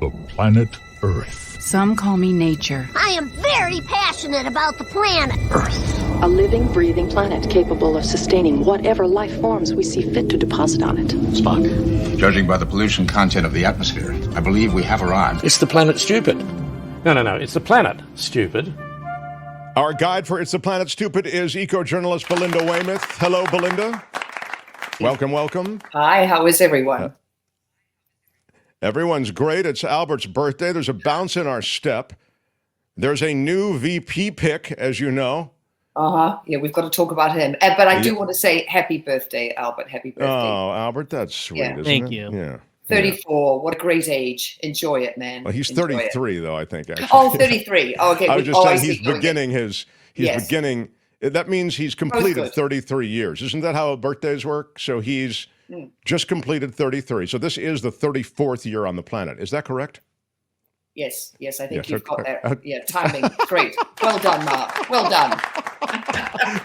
the planet Earth. Some call me nature. I am very passionate about the planet Earth. A living, breathing planet capable of sustaining whatever life forms we see fit to deposit on it. Spock, judging by the pollution content of the atmosphere, I believe we have arrived. It's the planet stupid. No. It's the planet stupid. Our guide for It's the Planet Stupid is eco-journalist Belinda Weymouth. Hello, Belinda. Welcome. Hi, how is everyone? Everyone's great. It's Albert's birthday. There's a bounce in our step. There's a new VP pick, as you know. Yeah, we've got to talk about him. But I do want to say happy birthday, Albert. Happy birthday. Oh, Albert, that's sweet, isn't it? Thank you. Yeah. 34. What a great age. Enjoy it, man. Well, he's 33, though, I think, actually. Oh, 33. Oh, okay. I was just saying he's beginning. That means he's completed 33 years. Isn't that how birthdays work? So he's just completed 33. So this is the 34th year on the planet. Is that correct? Yes, I think you've got that. Yeah, timing. Great. Well done, Mark. Well done.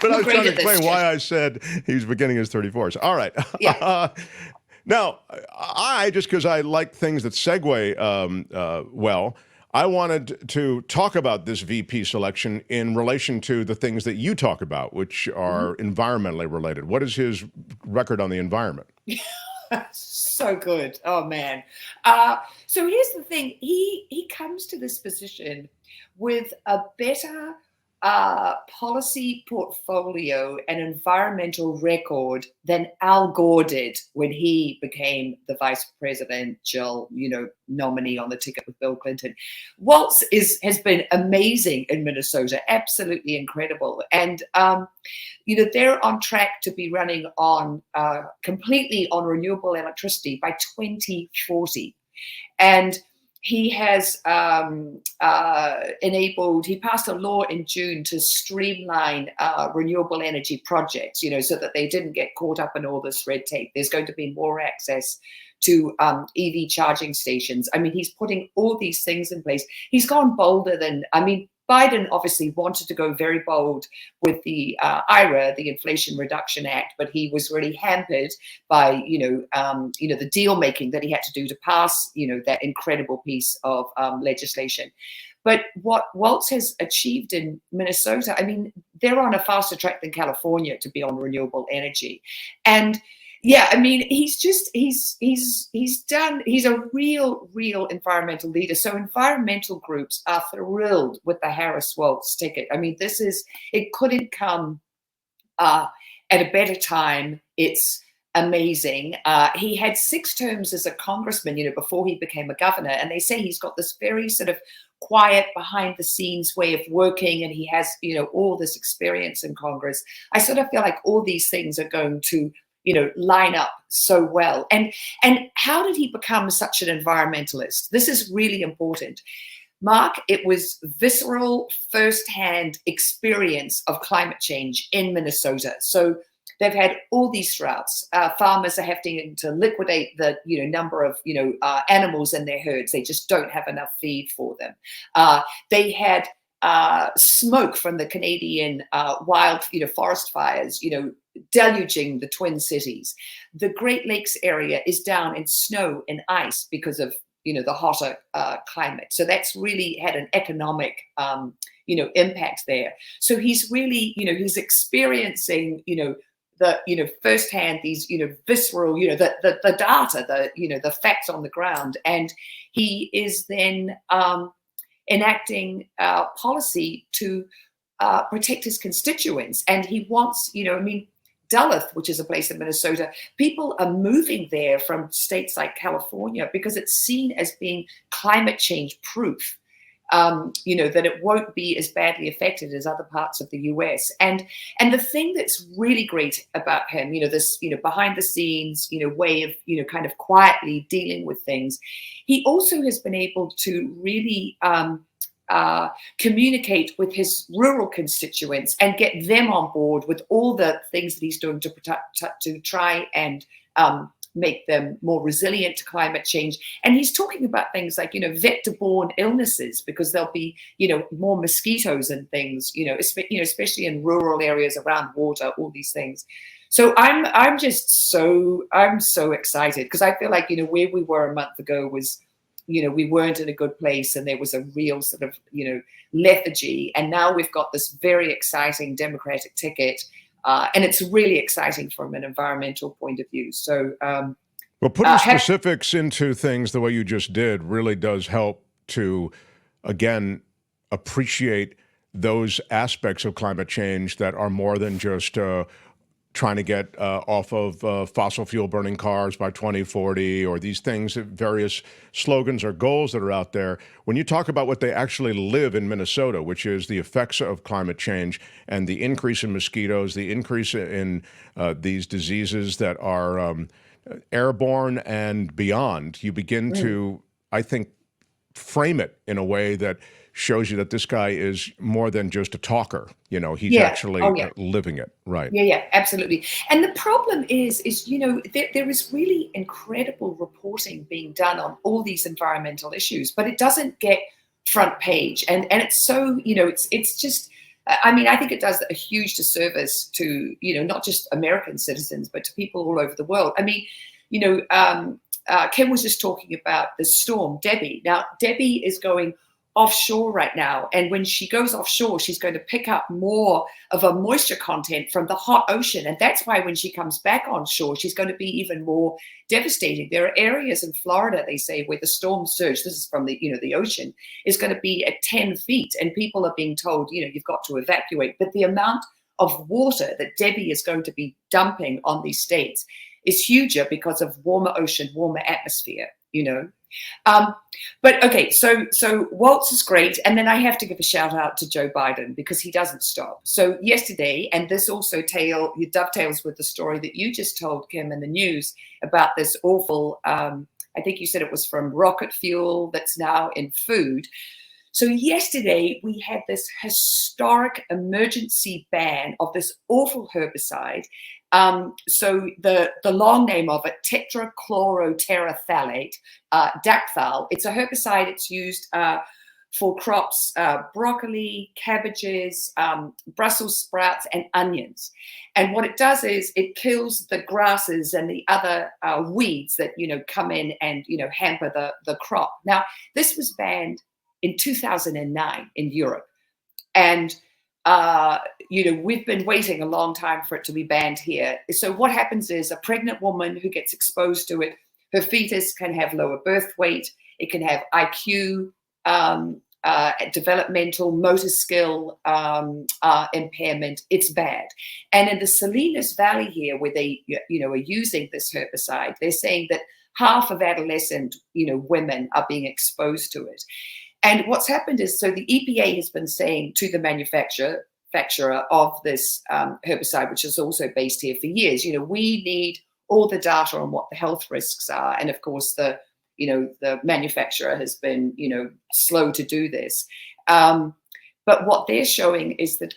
But I was trying to explain why I said he's beginning his 34th. All right. Yeah. Now, just because I like things that segue well, I wanted to talk about this VP selection in relation to the things that you talk about, which are environmentally related. What is his record on the environment? So good. Oh, man. So here's the thing. He comes to this position with a better policy portfolio and environmental record than Al Gore did when he became the vice presidential, nominee on the ticket with Bill Clinton. Walz has been amazing in Minnesota, absolutely incredible. And, they're on track to be running on completely on renewable electricity by 2040. And he has he passed a law in June to streamline renewable energy projects, so that they didn't get caught up in all this red tape. There's going to be more access to EV charging stations. I mean, he's putting all these things in place. He's gone bolder than, Biden obviously wanted to go very bold with the IRA, the Inflation Reduction Act, but he was really hampered by, the deal making that he had to do to pass, that incredible piece of legislation. But what Walz has achieved in Minnesota, they're on a faster track than California to be on renewable energy. And he's a real environmental leader. So environmental groups are thrilled with the Harris-Walz ticket. It couldn't come at a better time. It's amazing. He had 6 terms as a congressman, before he became a governor. And they say he's got this very sort of quiet, behind the scenes way of working. And he has, all this experience in Congress. I sort of feel like all these things are going to line up so well. And how did he become such an environmentalist? This is really important. Mark, it was visceral, firsthand experience of climate change in Minnesota. So they've had all these droughts. Farmers are having to liquidate the number of animals in their herds. They just don't have enough feed for them. They had smoke from the Canadian wild forest fires, deluging the Twin Cities. The Great Lakes area is down in snow and ice because of the hotter climate. So that's really had an economic impact there. So he's really he's experiencing the firsthand these visceral the data, the facts on the ground, and he is then enacting policy to protect his constituents. And he wants Duluth, which is a place in Minnesota, people are moving there from states like California because it's seen as being climate change proof, that it won't be as badly affected as other parts of the US. And the thing that's really great about him, this, behind the scenes, way of, kind of quietly dealing with things, he also has been able to really communicate with his rural constituents and get them on board with all the things that he's doing to try and make them more resilient to climate change. And he's talking about things like, vector-borne illnesses, because there'll be, more mosquitoes and things, especially in rural areas around water, all these things. So I'm so excited, because I feel like, where we were a month ago was we weren't in a good place, and there was a real sort of, lethargy. And now we've got this very exciting Democratic ticket, and it's really exciting from an environmental point of view. So, well, putting specifics into things the way you just did really does help to, again, appreciate those aspects of climate change that are more than just trying to get off of fossil fuel burning cars by 2040, or these things, various slogans or goals that are out there. When you talk about what they actually live in Minnesota, which is the effects of climate change and the increase in mosquitoes, the increase in these diseases that are airborne and beyond, you begin to, I think, frame it in a way that shows you that this guy is more than just a talker. He's actually living it. Right. Yeah, absolutely. And the problem is there is really incredible reporting being done on all these environmental issues, but it doesn't get front page. And it's so, it's just, I think it does a huge disservice to, not just American citizens, but to people all over the world. Kim was just talking about the storm, Debbie. Now, Debbie is going offshore right now. And when she goes offshore, she's going to pick up more of a moisture content from the hot ocean. And that's why when she comes back on shore, she's going to be even more devastating. There are areas in Florida, they say, where the storm surge, this is from the ocean, is going to be at 10 feet. And people are being told, you've got to evacuate. But the amount of water that Debbie is going to be dumping on these states is huger because of warmer ocean, warmer atmosphere, But okay, so Walz is great. And then I have to give a shout out to Joe Biden because he doesn't stop. So yesterday, and this also dovetails with the story that you just told, Kim, in the news about this awful, I think you said it was from rocket fuel that's now in food. So yesterday we had this historic emergency ban of this awful herbicide. So the long name of it, tetrachloroterephthalate, Dacthal. It's a herbicide. It's used for crops, broccoli, cabbages, Brussels sprouts, and onions. And what it does is it kills the grasses and the other weeds that come in and hamper the crop. Now, this was banned in 2009 in Europe, and we've been waiting a long time for it to be banned here. So what happens is a pregnant woman who gets exposed to it, her fetus can have lower birth weight, it can have IQ, developmental, motor skill impairment. It's bad. And in the Salinas Valley here, where they are using this herbicide, they're saying that half of adolescent women are being exposed to it. And what's happened is, so the EPA has been saying to the manufacturer of this herbicide, which is also based here for years, we need all the data on what the health risks are. And of course, the manufacturer has been, slow to do this. But what they're showing is that,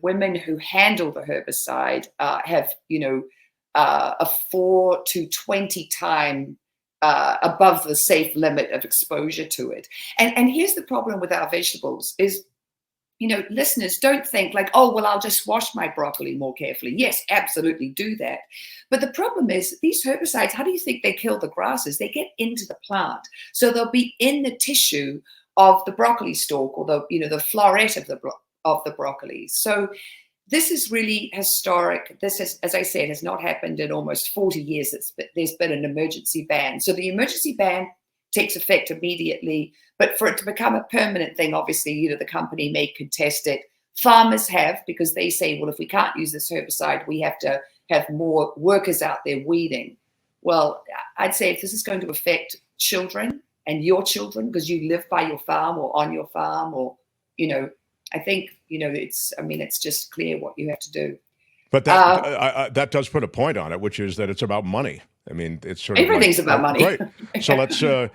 women who handle the herbicide have, a 4 to 20 time above the safe limit of exposure to it. And here's the problem with our vegetables is, listeners, don't think like, oh, well, I'll just wash my broccoli more carefully. Yes, absolutely do that. But the problem is these herbicides, how do you think they kill the grasses? They get into the plant. So they'll be in the tissue of the broccoli stalk or the floret of the broccoli. So this is really historic. This is, as I said, has not happened in almost 40 years. There's been an emergency ban. So the emergency ban takes effect immediately. But for it to become a permanent thing, obviously, the company may contest it. Farmers have, because they say, well, if we can't use this herbicide, we have to have more workers out there weeding. Well, I'd say if this is going to affect children and your children, because you live by your farm or on your farm, or, I think, it's just clear what you have to do. But that does put a point on it, which is that it's about money. It's sort of everything's about money. Right. So let's, I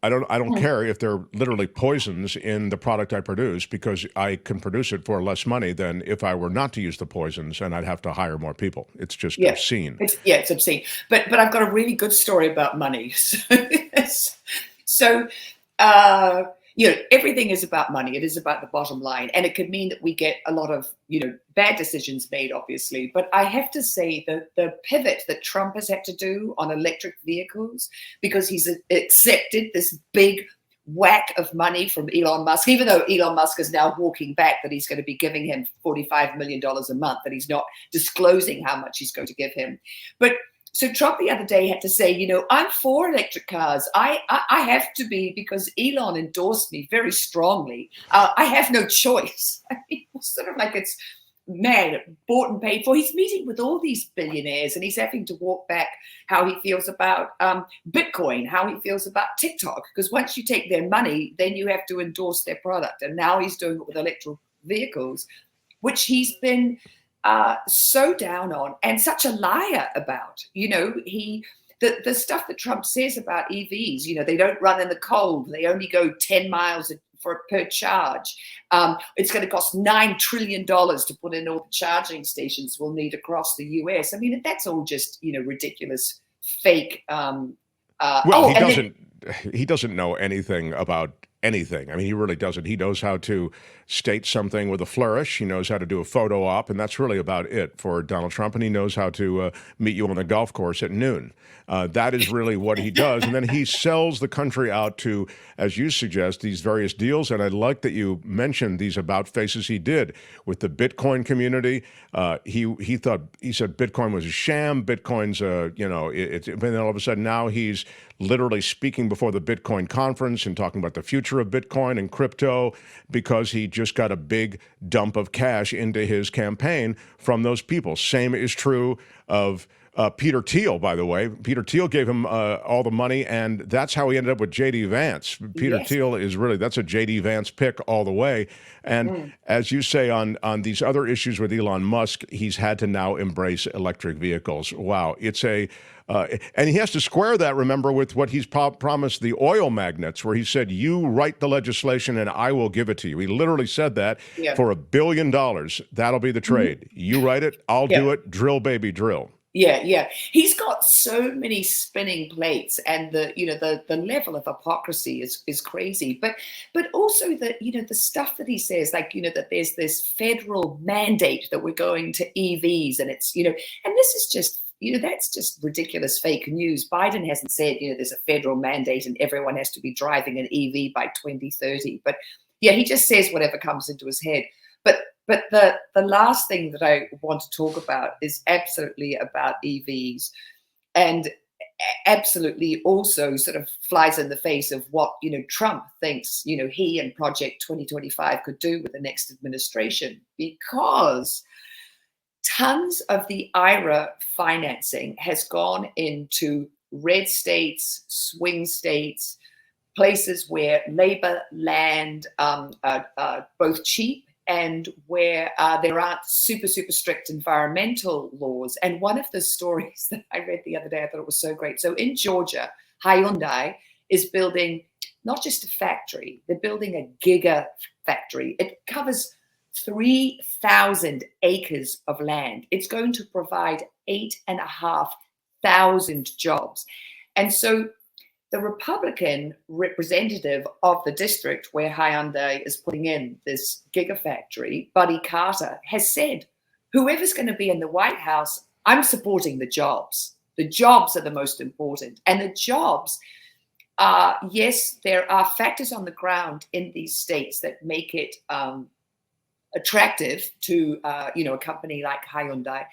don't care if there are literally poisons in the product I produce, because I can produce it for less money than if I were not to use the poisons, and I'd have to hire more people. It's just obscene. It's obscene. But I've got a really good story about money. So everything is about money. It is about the bottom line. And it could mean that we get a lot of, bad decisions made, obviously. But I have to say that the pivot that Trump has had to do on electric vehicles, because he's accepted this big whack of money from Elon Musk, even though Elon Musk is now walking back that he's going to be giving him $45 million a month, that he's not disclosing how much he's going to give him. But so Trump the other day had to say, I'm for electric cars. I have to be, because Elon endorsed me very strongly. I have no choice. I mean, it's sort of like it's bought and paid for. He's meeting with all these billionaires and he's having to walk back how he feels about Bitcoin, how he feels about TikTok, because once you take their money, then you have to endorse their product. And now he's doing it with electric vehicles, which he's been so down on and such a liar about. The stuff that Trump says about EVs, they don't run in the cold. They only go 10 miles per charge. It's going to cost $9 trillion to put in all the charging stations we'll need across the US. I mean, that's all just, ridiculous, fake. He doesn't know anything about anything. I mean, he really doesn't. He knows how to state something with a flourish. He knows how to do a photo op, and that's really about it for Donald Trump. And he knows how to meet you on the golf course at noon. That is really what he does. And then he sells the country out to, as you suggest, these various deals. And I like that you mentioned these about faces he did with the Bitcoin community. He said Bitcoin was a sham. Bitcoin's, and then all of a sudden now he's literally speaking before the Bitcoin conference and talking about the future of Bitcoin and crypto because he just got a big dump of cash into his campaign from those people. Same is true of Peter Thiel, by the way. Peter Thiel gave him all the money, and that's how he ended up with J.D. Vance. Peter Thiel is that's a J.D. Vance pick all the way. And as you say, on these other issues with Elon Musk, he's had to now embrace electric vehicles. Wow. It's and he has to square that, remember, with what he's promised the oil magnates, where he said, you write the legislation and I will give it to you. He literally said that for $1 billion. That'll be the trade. You write it, I'll do it. Drill, baby, drill. Yeah. He's got so many spinning plates, and the level of hypocrisy is crazy. But also the stuff that he says, like that there's this federal mandate that we're going to EVs, and it's and this is just that's just ridiculous fake news. Biden hasn't said there's a federal mandate and everyone has to be driving an EV by 2030. But he just says whatever comes into his head. But the last thing that I want to talk about is absolutely about EVs, and absolutely also sort of flies in the face of what Trump thinks he and Project 2025 could do with the next administration, because tons of the IRA financing has gone into red states, swing states, places where labor, land are both cheap and where there aren't super, super strict environmental laws. And one of the stories that I read the other day, I thought it was so great. So in Georgia, Hyundai is building not just a factory, they're building a giga factory. It covers 3,000 acres of land. It's going to provide 8,500 jobs. And so the Republican representative of the district where Hyundai is putting in this gigafactory, Buddy Carter, has said, whoever's going to be in the White House, I'm supporting the jobs. The jobs are the most important. And the jobs are, yes, there are factors on the ground in these states that make it attractive to, a company like Hyundai.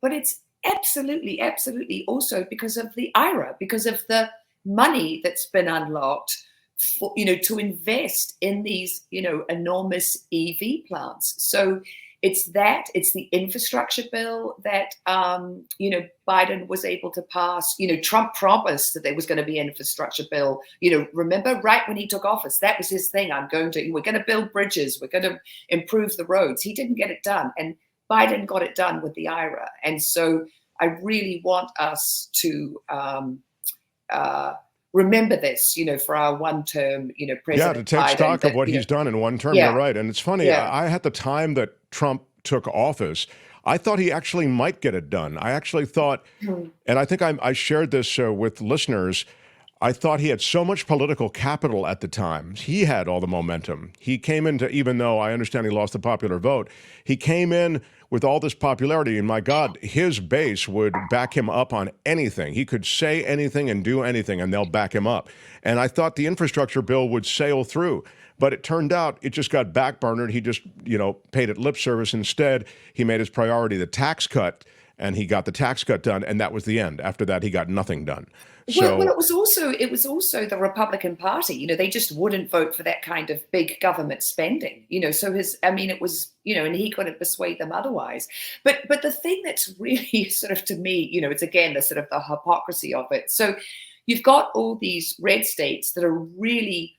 But it's absolutely, absolutely also because of the IRA, because of the money that's been unlocked for, to invest in these, enormous EV plants. So it's the infrastructure bill that, Biden was able to pass. Trump promised that there was going to be an infrastructure bill. Remember right when he took office, that was his thing. We're going to build bridges. We're going to improve the roads. He didn't get it done. And Biden got it done with the IRA. And so I really want us to, remember this, for our one-term, President Yeah, to take Biden, stock of what he's done in one term. You're right. And it's funny, I at the time that Trump took office, I thought he actually might get it done. I actually thought, and I think I shared this with listeners, I thought he had so much political capital at the time. He had all the momentum. He came into, even though I understand he lost the popular vote, he came in with all this popularity, and my God, his base would back him up on anything. He could say anything and do anything, and they'll back him up. And I thought the infrastructure bill would sail through, but it turned out it just got backburnered. He just, paid it lip service. Instead, he made his priority the tax cut, and he got the tax cut done, and that was the end. After that, he got nothing done. So, well, it was also the Republican Party. They just wouldn't vote for that kind of big government spending. So it was, and he couldn't persuade them otherwise. But the thing that's really sort of, to me, it's again the sort of the hypocrisy of it. So you've got all these red states that are really.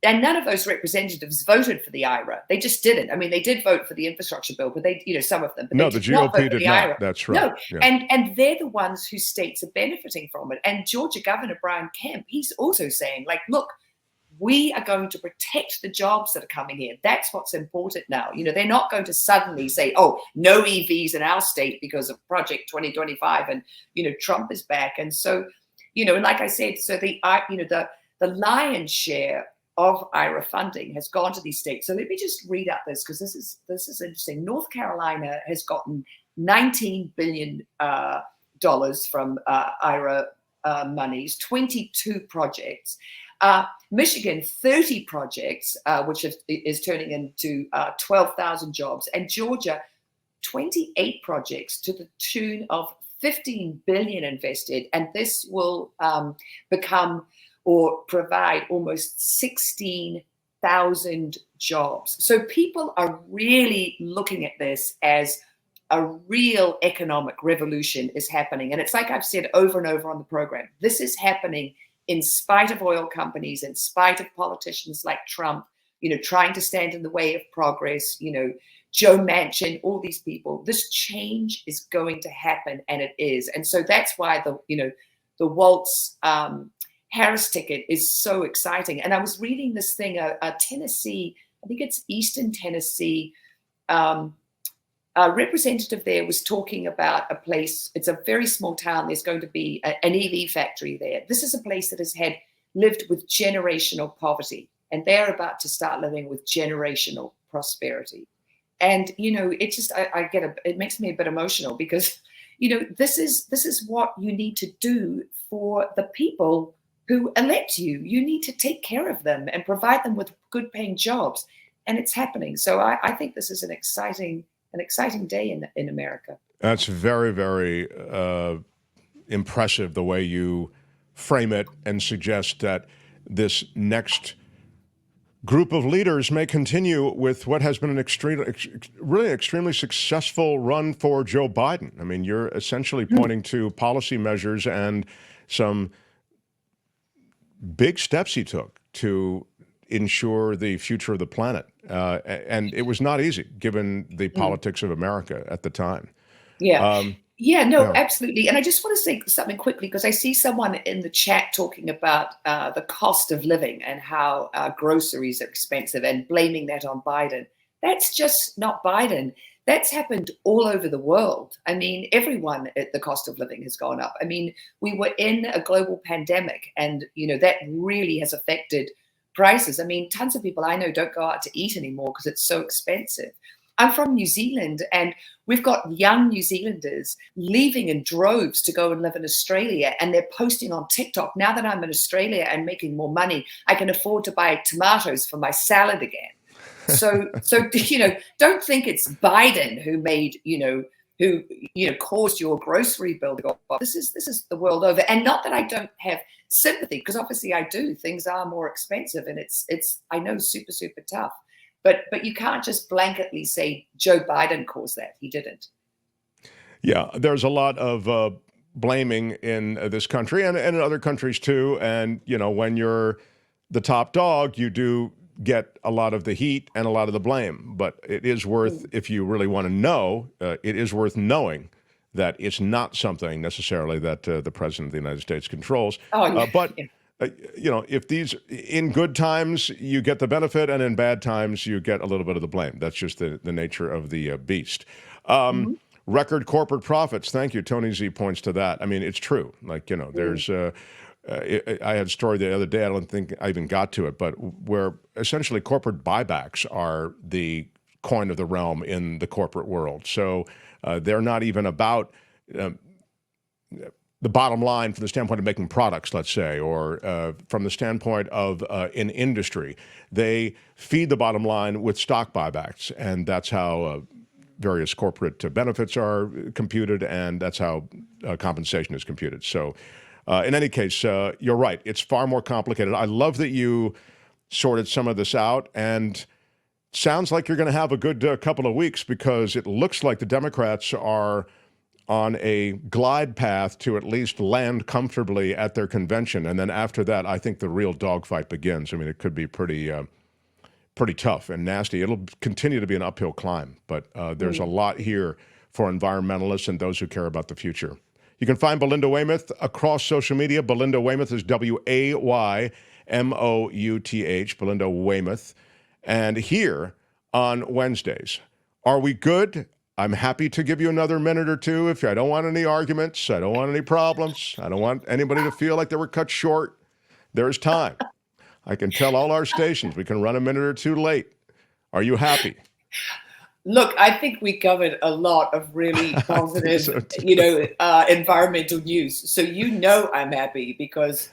And none of those representatives voted for the IRA. They just didn't. I mean, they did vote for the infrastructure bill, but some of them. But no, the GOP did not. IRA. That's right. No, yeah. And they're the ones whose states are benefiting from it. And Georgia Governor Brian Kemp, he's also saying, look, we are going to protect the jobs that are coming here. That's what's important now. They're not going to suddenly say, oh, no EVs in our state because of Project 2025 and, Trump is back. And so, and like I said, so the lion's share of IRA funding has gone to these states. So let me just read out this, because this is interesting. North Carolina has gotten $19 billion from IRA monies, 22 projects. Michigan, 30 projects, which is turning into 12,000 jobs. And Georgia, 28 projects to the tune of $15 billion invested. And this will become or provide almost 16,000 jobs. So people are really looking at this as a real economic revolution is happening. And it's like I've said over and over on the program, this is happening in spite of oil companies, in spite of politicians like Trump, trying to stand in the way of progress, Joe Manchin, all these people. This change is going to happen, and it is. And so that's why the Walz Harris ticket is so exciting. And I was reading this thing, a Tennessee, I think it's Eastern Tennessee, a representative there was talking about a place, it's a very small town, there's going to be an EV factory there. This is a place that has lived with generational poverty, and they're about to start living with generational prosperity. And, it just, it makes me a bit emotional because, this is what you need to do for the people who elect you. You need to take care of them and provide them with good paying jobs. And it's happening. So I think this is an exciting day in America. That's very, very impressive, the way you frame it and suggest that this next group of leaders may continue with what has been an extremely successful run for Joe Biden. I mean, you're essentially pointing to policy measures and some big steps he took to ensure the future of the planet. And it was not easy, given the politics of America at the time. Yeah. Absolutely. And I just want to say something quickly, because I see someone in the chat talking about the cost of living and how groceries are expensive and blaming that on Biden. That's just not Biden. That's happened all over the world. I mean, the cost of living has gone up. I mean, we were in a global pandemic, and, that really has affected prices. I mean, tons of people I know don't go out to eat anymore because it's so expensive. I'm from New Zealand, and we've got young New Zealanders leaving in droves to go and live in Australia, and they're posting on TikTok, now that I'm in Australia and making more money, I can afford to buy tomatoes for my salad again. So don't think it's Biden who made, who caused your grocery bill to go up. This is the world over. And not that I don't have sympathy, because obviously I do. Things are more expensive, and it's I know, super, super tough. But you can't just blanketly say Joe Biden caused that. He didn't. Yeah, there's a lot of blaming in this country and in other countries too. And, when you're the top dog, you do get a lot of the heat and a lot of the blame. But it is worth, if you really want to know, it is worth knowing that it's not something necessarily that the president of the United States controls. If these, in good times, you get the benefit, and in bad times, you get a little bit of the blame. That's just the nature of the beast. Record corporate profits. Thank you. Tony Z points to that. I mean, it's true. There's I had a story the other day, I don't think I even got to it, but where essentially corporate buybacks are the coin of the realm in the corporate world. So they're not even about the bottom line from the standpoint of making products, let's say, or from the standpoint of in industry. They feed the bottom line with stock buybacks, and that's how various corporate benefits are computed, and that's how compensation is computed. So in any case, you're right. It's far more complicated. I love that you sorted some of this out, and sounds like you're going to have a good couple of weeks, because it looks like the Democrats are on a glide path to at least land comfortably at their convention. And then after that, I think the real dogfight begins. I mean, it could be pretty tough and nasty. It'll continue to be an uphill climb, but there's a lot here for environmentalists and those who care about the future. You can find Belinda Weymouth across social media. Belinda Weymouth is Waymouth, Belinda Weymouth. And here on Wednesdays, are we good? I'm happy to give you another minute or two. If I don't want any arguments, I don't want any problems, I don't want anybody to feel like they were cut short. There's time. I can tell all our stations we can run a minute or two late. Are you happy? Look, I think we covered a lot of really positive, environmental news. So I'm happy, because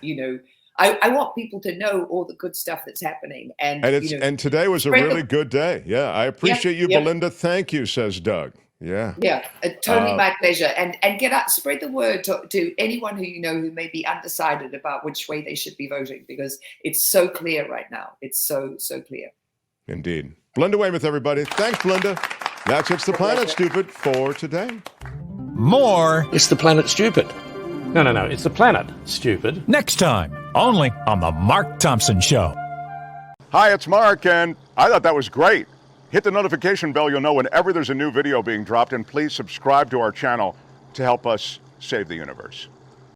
I want people to know all the good stuff that's happening. And today was a really good day. Yeah, I appreciate you, Belinda. Thank you, says Doug. Yeah. Yeah, totally my pleasure. And get out, spread the word to anyone who you know who may be undecided about which way they should be voting, because it's so clear right now. It's so clear. Indeed. Belinda Weymouth, everybody. Thanks, Belinda. That's It's the Planet Stupid for today. More It's the Planet Stupid. No, it's the Planet Stupid. next time, only on The Mark Thompson Show. Hi, it's Mark, and I thought that was great. Hit the notification bell. You'll know whenever there's a new video being dropped, and please subscribe to our channel to help us save the universe.